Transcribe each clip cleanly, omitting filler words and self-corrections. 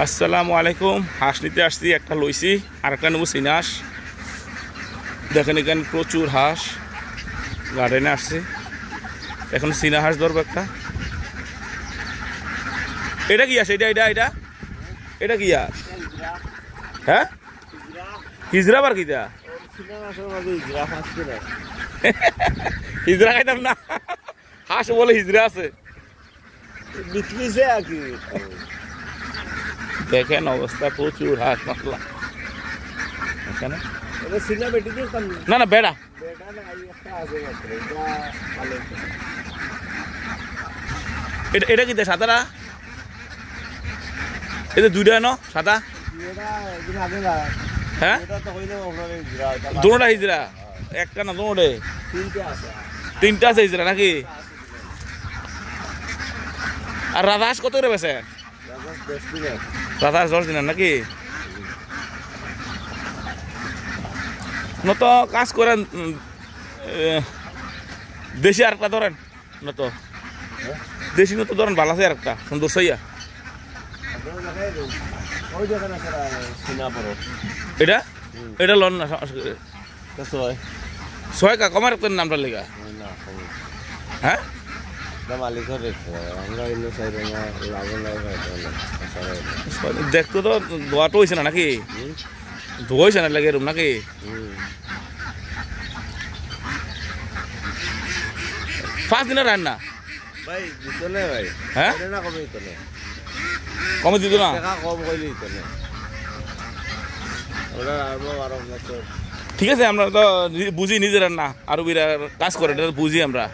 আসসালামু আলাইকুম। হাঁস নিতে আসছি, একটা লইছি আর একটা নেবো চীনা হাঁস। দেখেন এখানে প্রচুর হাঁস গার্ডেনে আসছে। এখন চীনা হাঁস ধরবো একটা। এটা কি হাঁস? এটা এটা এটা এটা কি হাঁস? হ্যাঁ, হিজরা বার কিটা? হিজরা খাইতাম না, হাঁস বলে হিজরা আছে। দেখেন অবস্থা, প্রচুর হাঁস মাসলা এখানে। না না, বেড়া। এটা কি সাদারা? এটা দুইটা ন সাদা? হ্যাঁ, দুটা হিজরা, একটা না দুটো? তিনটা আছে হিজরা নাকি? আর রাজহাঁস কত করে বেছে? রাজহাঁস 10 দিনের নাকি? নত কাজ করেন, দেশি আর একটা ধরেন নত, দেশি নত ধরেন, ভালো আছে আর একটা সুন্দর সাইয়া। এটা এটা লন না, 6 কা কমার নামটা লেগা। হ্যাঁ, দেখতো তো ধোয়াটো হয়েছে না নাকি? ধোয়াইছে না লাগে এরম নাকি? পাঁচ দিনের রান্না হ্যাঁ, কমে দিত না? ঠিক আছে, আমরা তো বুঝি নিজের রান্না, আরো বিরা কাজ করে এটা বুঝি আমরা।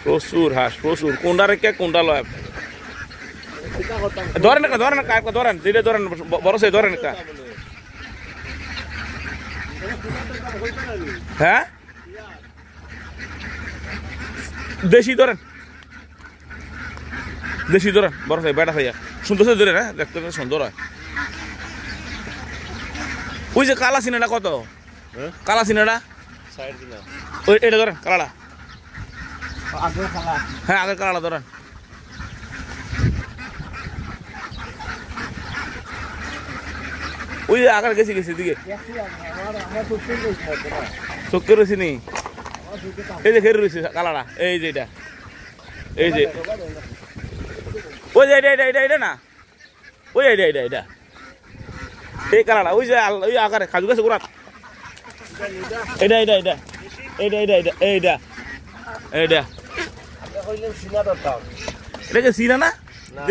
প্রচুর হাঁস, প্রচুর। কোনটা রেখে কোনটা লয় ধরেন একটা, ধরেন একটা ধরেন, যেটা ধরেন বড় সে ধরেন একটা। হ্যাঁ, দেশি ধরেন, দেশি ধরেন, বড় সাই বেটা সাইয়া সুন্দর সে ধরে। হ্যাঁ, দেখতে সুন্দর হয়। ওই যে কালা সিনেটা কত? কালা সিনেটা ওই এটা ধরেন, কালাটা। হ্যাঁ, আগের কালাটা ধরেন। ওই যে আগার গেছি গেছি দিকে চোখে রয়েছে নি। এই যে খেয়ে রয়েছে কালাটা, এই যে এটা, এই যে ওই যে এটা এটা এটা এটা না, ওই এটা এটা এটা এই কালাটা, ওই যে ওই আকারে খাজু গেছে গোড়াত। এটা এটা এটা এইটা এইটা এইটা এইটা এইটা এটাকে চিনা না?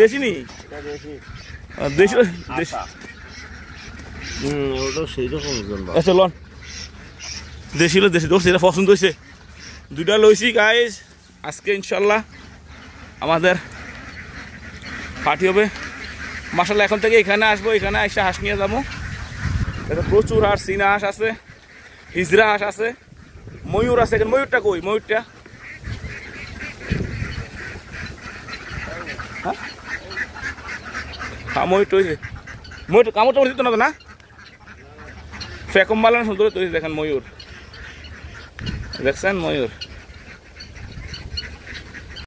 দেশি নি? দেশি দেশি। আচ্ছা লন, দেশি লো, দেশি ধরছি, এটা পছন্দ হয়েছে। দুইটা লইছি গাইজ। আজকে ইনশাল্লাহ আমাদের পার্টি হবে। মাশাআল্লাহ এখন থেকে এখানে আসবো, এখানে এসে হাঁস নিয়ে যাবো। এটা প্রচুর হাঁস, চীনা হাঁস আছে, হিজরা হাঁস আছে, ময়ূর আছে। ময়ূরটা কই? ময়ূরটা হ্যাঁ, ময়ূরটা হয়েছে। ময়ূর কামড়টা দিত না তো না? ফেকম বালানো সুন্দর তৈরি। দেখেন ময়ূর, দেখছেন ময়ূর।